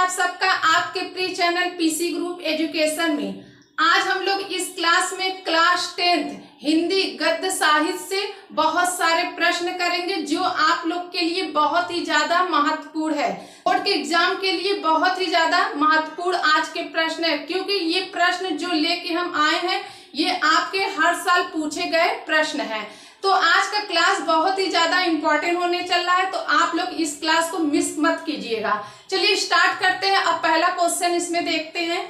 आप सबका आपके pre channel PC group education में। आज हम लोग इस क्लास में क्लास 10th हिंदी गद्य साहित्य से बहुत सारे प्रश्न करेंगे जो आप लोग के लिए बहुत ही ज्यादा महत्वपूर्ण है। बोर्ड के एग्जाम के लिए बहुत ही ज्यादा महत्वपूर्ण आज के प्रश्न है, क्योंकि ये प्रश्न जो लेके हम आए हैं ये आपके हर साल पूछे गए प्रश्न हैं। तो आज का क्लास बहुत ही ज्यादा इंपॉर्टेंट होने चल रहा है, तो आप लोग इस क्लास को मिस मत कीजिएगा। चलिए स्टार्ट करते हैं। अब पहला क्वेश्चन इसमें देखते हैं।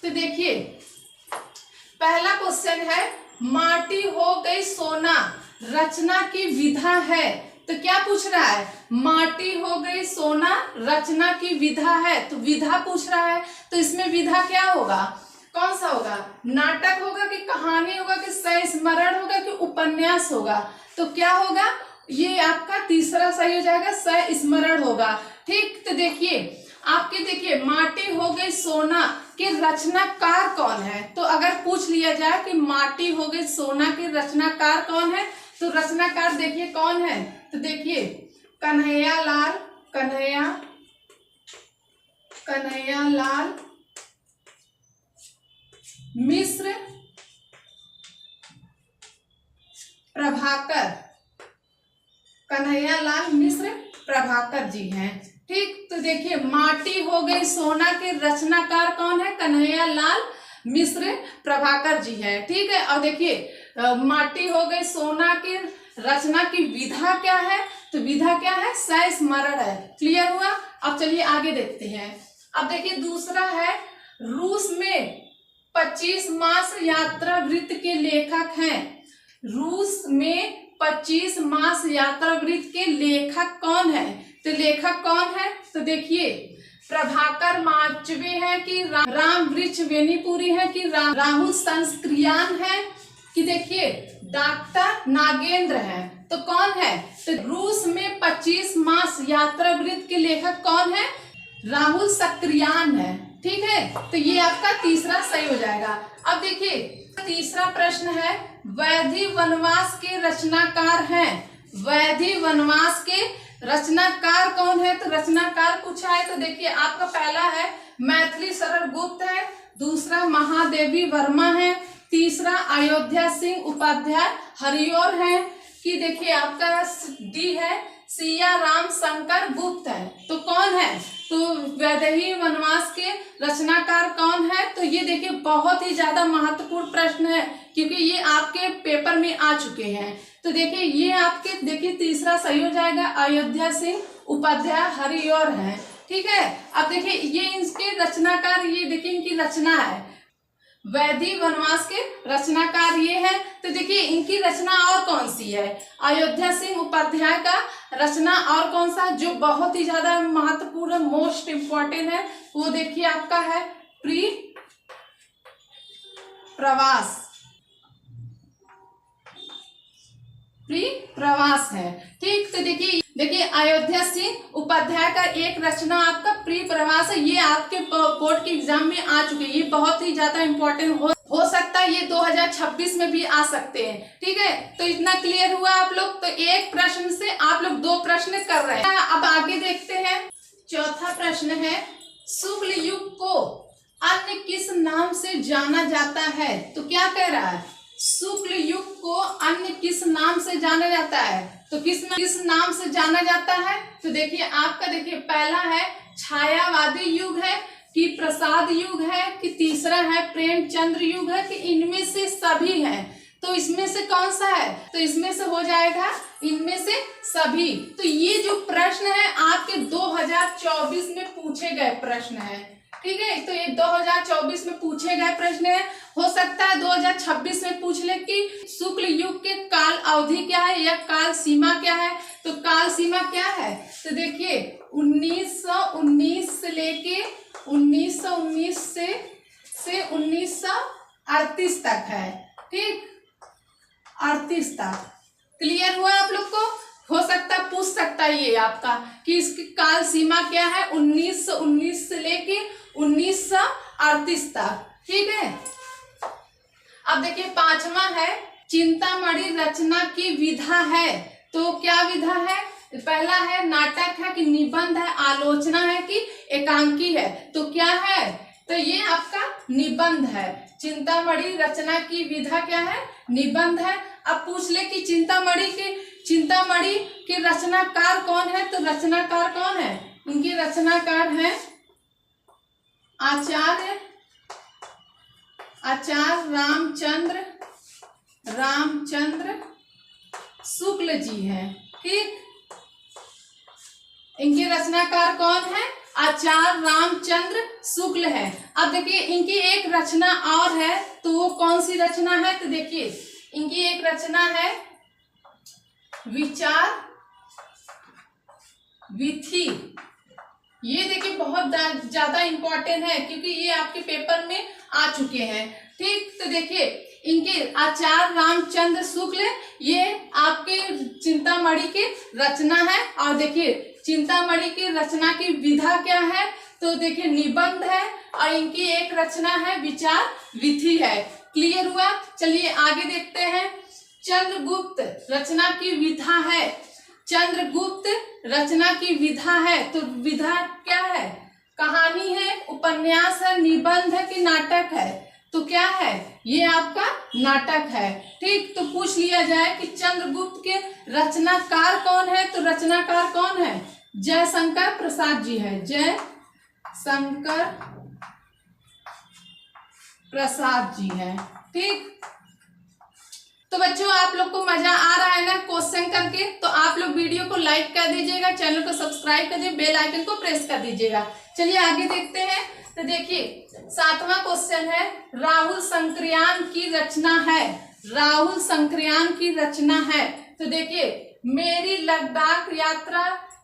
तो देखिए पहला क्वेश्चन है, माटी हो गई सोना रचना की विधा है। तो क्या पूछ रहा है? माटी हो गई सोना रचना की विधा है, तो विधा पूछ रहा है। तो इसमें विधा क्या होगा, कौन सा होगा? नाटक होगा कि कहानी होगा कि संस्मरण होगा कि उपन्यास होगा? तो क्या होगा? ये आपका तीसरा सही हो जाएगा, संस्मरण होगा। ठीक, तो देखिए आपके देखिए माटी हो गई सोना के रचनाकार कौन है? तो अगर पूछ लिया जाए कि माटी हो गई सोना के रचनाकार कौन है, तो रचनाकार देखिए कौन है। तो देखिए कन्हैयालाल मिश्र प्रभाकर, कन्हैयालाल मिश्र प्रभाकर जी हैं। ठीक, तो देखिए माटी हो गई सोना के रचनाकार कौन है? कन्हैयालाल मिश्र प्रभाकर जी है। ठीक है, और देखिए माटी हो गई सोना के रचना की विधा क्या है? तो विधा क्या है? संस्मरण है। क्लियर हुआ? अब चलिए आगे देखते हैं। अब देखिए दूसरा है, रूस में 25 मास यात्रा वृत्त के लेखक हैं। रूस में 25 मास यात्रा वृत्त के लेखक कौन है? तो लेखक कौन है? तो देखिए प्रभाकर माचवे है कि राम वृक्ष वेनीपुरी है कि राहुल संस्क्रियान है कि देखिए डॉक्टर नागेंद्र है। तो कौन है? तो रूस में 25 मास यात्रा वृत्त के लेखक कौन है? राहुल सक्रियान है। ठीक है, तो ये आपका तीसरा सही हो जाएगा। अब देखिए तीसरा प्रश्न है, वैधि वनवास के रचनाकार हैं। वैधि वनवास के रचनाकार कौन है? तो रचनाकार पूछा है। तो देखिए आपका पहला है मैथिली शरण गुप्त है, दूसरा महादेवी वर्मा है, तीसरा अयोध्या सिंह उपाध्याय हरिऔर है कि देखिए आपका डी है सिया राम शंकर गुप्त है। तो कौन है? तो वैदेही वनवास के रचनाकार कौन है? तो ये देखिए बहुत ही ज्यादा महत्वपूर्ण प्रश्न है, क्योंकि ये आपके पेपर में आ चुके हैं। तो देखिए ये आपके देखिए तीसरा सही हो जाएगा, अयोध्या सिंह उपाध्याय हरिऔर है। ठीक है, अब देखिए ये इनके रचनाकार, ये देखिए इनकी रचना है, वैधि वनवास के रचनाकार ये है। तो देखिए इनकी रचना और कौन सी है? अयोध्या सिंह उपाध्याय का रचना और कौन सा जो बहुत ही ज्यादा महत्वपूर्ण मोस्ट इम्पोर्टेंट है, वो देखिए आपका है प्री प्रवास है। ठीक, तो देखिए अयोध्या सिंह उपाध्याय का एक रचना आपका प्री प्रवास है। ये आपके बोर्ड के एग्जाम में आ चुके हैं, ये बहुत ही ज्यादा इंपॉर्टेंट हो सकता है, ये 2026 में भी आ सकते हैं। ठीक है, तो इतना क्लियर हुआ आप लोग। तो एक प्रश्न से आप लोग 2 प्रश्न कर रहे हैं। अब आगे देखते हैं। चौथा प्रश्न है, शुक्ल युग को अन्य किस नाम से जाना जाता है? तो क्या कह रहा है? शुक्ल युग को अन्य किस नाम से जाना जाता है? तो किस नाम से जाना जाता है? तो देखिए आपका देखिए पहला है छायावादी युग है कि प्रसाद युग है कि तीसरा है प्रेमचंद्र युग है कि इनमें से सभी हैं। तो इसमें से कौन सा है? तो इसमें से हो जाएगा इनमें से सभी। तो ये जो प्रश्न है आपके 2024 में पूछे गए प्रश्न है। ठीक है, तो ये 2024 में पूछे गए प्रश्न है। हो सकता है 2026 में पूछ ले कि शुक्ल युग के काल अवधि क्या है या काल सीमा क्या है। तो काल सीमा क्या है? तो देखिए 1919 से लेके 1919 से 1938 तक है। ठीक, 38 तक। क्लियर हुआ आप लोग को? हो सकता है पूछ सकता है ये आपका कि इसकी काल सीमा क्या है, 1919 से लेके 1938 तक। ठीक है, अब देखिए पांचवा है, चिंतामणि रचना की विधा है। तो क्या विधा है? पहला है नाटक है कि निबंध है, आलोचना है कि एकांकी है। तो क्या है, तो ये आपका निबंध है। चिंतामणि रचना की विधा क्या है, निबंध है। अब पूछ ले कि चिंतामणि के रचनाकार कौन है, तो रचनाकार कौन है, इनके रचनाकार हैं आचार्य रामचंद्र शुक्ल जी हैं। ठीक, इनके रचनाकार कौन है, आचार्य रामचंद्र शुक्ल है। अब देखिए इनकी एक रचना और है, तो वो कौन सी रचना है, तो देखिए इनकी एक रचना है विचार विधि। ये देखिए बहुत ज्यादा इंपॉर्टेंट है, क्योंकि ये आपके पेपर में आ चुके हैं। ठीक, तो देखिए इनके आचार्य रामचंद्र शुक्ल, ये आपके चिंतामणि की रचना है। और देखिए चिंतामणि की रचना की विधा क्या है, तो देखिए निबंध है, और इनकी एक रचना है विचार विधि है। क्लियर हुआ, चलिए आगे देखते हैं। चंद्रगुप्त रचना की विधा है, चंद्रगुप्त रचना की विधा है, तो विधा क्या है, कहानी है, उपन्यास है, निबंध है कि नाटक है, तो क्या है, ये आपका नाटक है। ठीक, तो पूछ लिया जाए कि चंद्रगुप्त के रचनाकार कौन है, तो रचनाकार कौन है, जयशंकर प्रसाद जी है, जयशंकर प्रसाद जी है। ठीक, तो बच्चों आप लोग को मजा आ रहा है ना क्वेश्चन करके, तो आप लोग वीडियो को लाइक कर दीजिएगा, चैनल को सब्सक्राइब कर दीजिए, बेल आइकन को प्रेस कर दीजिएगा। चलिए आगे देखते हैं। तो देखिए 7वां क्वेश्चन है, राहुल संक्रियान की रचना है, राहुल संक्रियान की रचना है। तो देखिए मेरी लद्दाख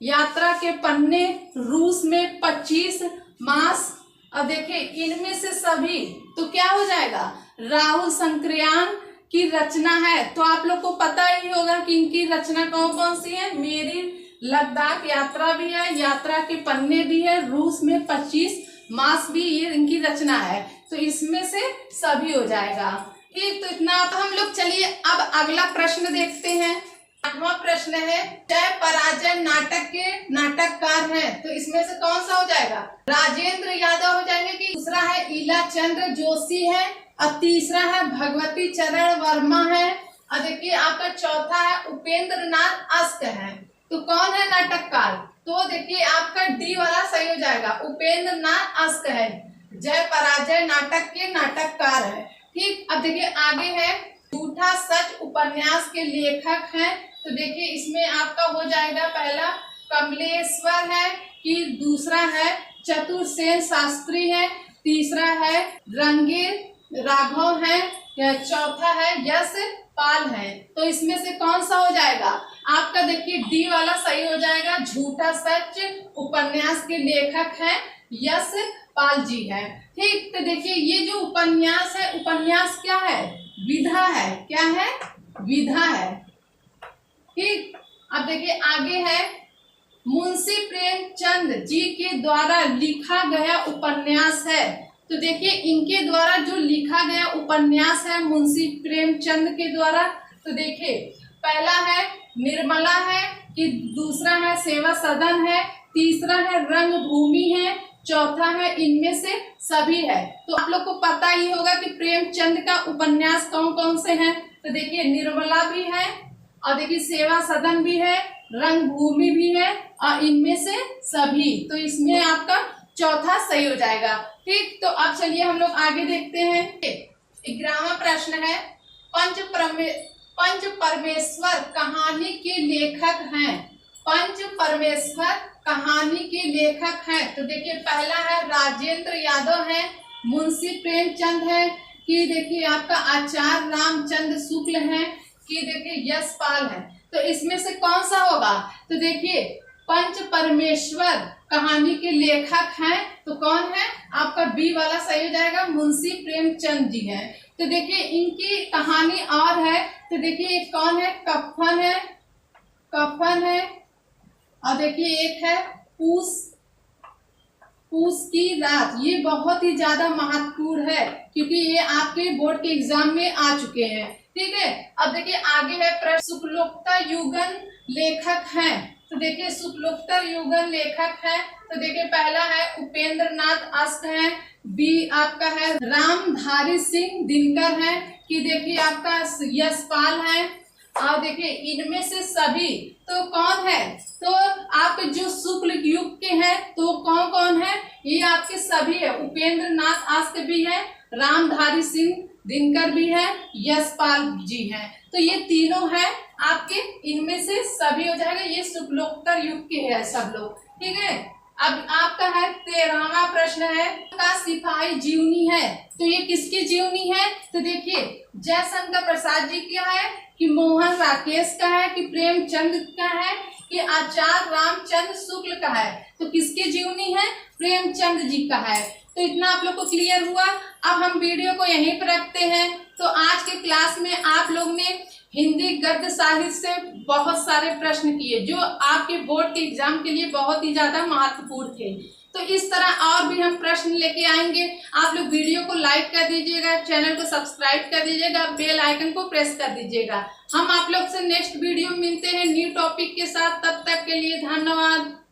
यात्रा के पन्ने, रूस में 25 मास। अब देखिए इनमें से सभी, तो क्या हो जाएगा, राहुल संक्रियान की रचना है। तो आप लोग को पता ही होगा कि इनकी रचना कौन कौन सी है, मेरी लद्दाख यात्रा भी है, यात्रा के पन्ने भी है, रूस में 25 मास भी ये इनकी रचना है। तो इसमें से सभी हो जाएगा। ठीक, तो इतना अब हम लोग, चलिए अब अगला प्रश्न देखते हैं। 8वां प्रश्न है, जय पराजय नाटक के नाटककार हैं, तो इसमें से कौन सा हो जाएगा, राजेंद्र यादव हो जाएंगे, कि दूसरा है ईला चंद्र जोशी है, और तीसरा है भगवती चरण वर्मा है, और देखिए आपका चौथा है उपेंद्र नाथ अस्क है। तो कौन है नाटककार, तो देखिए आपका डी वाला सही हो जाएगा, उपेंद्र नाथ अस्क है, जय पराजय नाटक के नाटककार है। ठीक, अब देखिए आगे है, झूठा सच उपन्यास के लेखक हैं, तो देखिए इसमें आपका हो जाएगा, पहला कमलेश्वर है, कि दूसरा है चतुर्सेन शास्त्री है, तीसरा है रंगे राघव है, चौथा है यश पाल है। तो इसमें से कौन सा हो जाएगा, आपका देखिए डी वाला सही हो जाएगा, झूठा सच उपन्यास के लेखक हैं यश पाल जी है। ठीक, तो देखिए ये जो उपन्यास है, उपन्यास क्या है, विधा है, क्या है, विधा है। ठीक, अब देखिए आगे है, मुंशी प्रेमचंद जी के द्वारा लिखा गया उपन्यास है। तो देखिए इनके द्वारा जो लिखा गया उपन्यास है मुंशी प्रेमचंद के द्वारा, तो देखिए पहला है निर्मला है, कि दूसरा है सेवा सदन है, तीसरा है रंगभूमि है, चौथा है इनमें से सभी है। तो आप लोग को पता ही होगा कि प्रेमचंद का उपन्यास कौन कौन से हैं, तो देखिए निर्मला भी है, और देखिए सेवा सदन भी है, रंगभूमि भी है, और इनमें से सभी। तो इसमें आपका चौथा सही हो जाएगा। ठीक, तो अब चलिए हम लोग आगे देखते हैं। 11वां प्रश्न है, पंच परमेश्वर कहानी के लेखक हैं, पंच परमेश्वर कहानी के लेखक हैं। तो देखिए पहला है राजेंद्र यादव है, मुंशी प्रेमचंद है, कि देखिए आपका आचार्य रामचंद्र शुक्ल है, कि देखिए यशपाल है। तो इसमें से कौन सा होगा, तो देखिए पंच परमेश्वर कहानी के लेखक हैं, तो कौन है, आपका बी वाला सही हो जाएगा, मुंशी प्रेमचंद जी हैं। तो देखिए इनकी कहानी और है, तो देखिए एक कौन है, कफन है, और देखिए एक है पूस की रात। ये बहुत ही ज्यादा महत्वपूर्ण है, क्योंकि ये आपके बोर्ड के एग्जाम में आ चुके हैं। ठीक है, अब देखिए आगे है प्रश्न, शुक्लोत्तर युगल लेखक हैं। तो देखिए शुक्लोत्तर युगल लेखक है, तो देखिए पहला है उपेंद्र नाथ अस्त है, बी आपका है रामधारी सिंह दिनकर है, कि देखिए आपका यशपाल है। और देखिए इनमें से सभी तो कौन है, तो आपके जो शुक्ल युग के हैं तो कौन कौन है, ये आपके सभी है, उपेंद्र नाथ अस्त भी है, रामधारी सिंह दिनकर भी है, यशपाल जी हैं। तो ये तीनों है आपके, इनमें से सभी हो जाएगा, ये शुक्लोत्तर युग के हैं सब लोग, ठीक है। अब आपका है 13वां प्रश्न है का सिपाही जीवनी है, तो ये किसकी जीवनी है, तो देखिए जयशंकर प्रसाद जी का है, कि मोहन राकेश का है, कि प्रेमचंद का है, कि आचार्य रामचंद्र शुक्ल का है। तो किसकी जीवनी है, प्रेमचंद जी का है। तो इतना आप लोग को क्लियर हुआ। अब हम वीडियो को यहीं पर रखते हैं। तो आज के क्लास में आप लोग ने हिंदी गद्य साहित्य से बहुत सारे प्रश्न किए जो आपके बोर्ड के एग्जाम के लिए बहुत ही ज्यादा महत्वपूर्ण थे। तो इस तरह और भी हम प्रश्न लेके आएंगे। आप लोग वीडियो को लाइक कर दीजिएगा, चैनल को सब्सक्राइब कर दीजिएगा, बेल आइकन को प्रेस कर दीजिएगा। हम आप लोग से नेक्स्ट वीडियो मिलते हैं न्यू टॉपिक के साथ। तब तक के लिए धन्यवाद।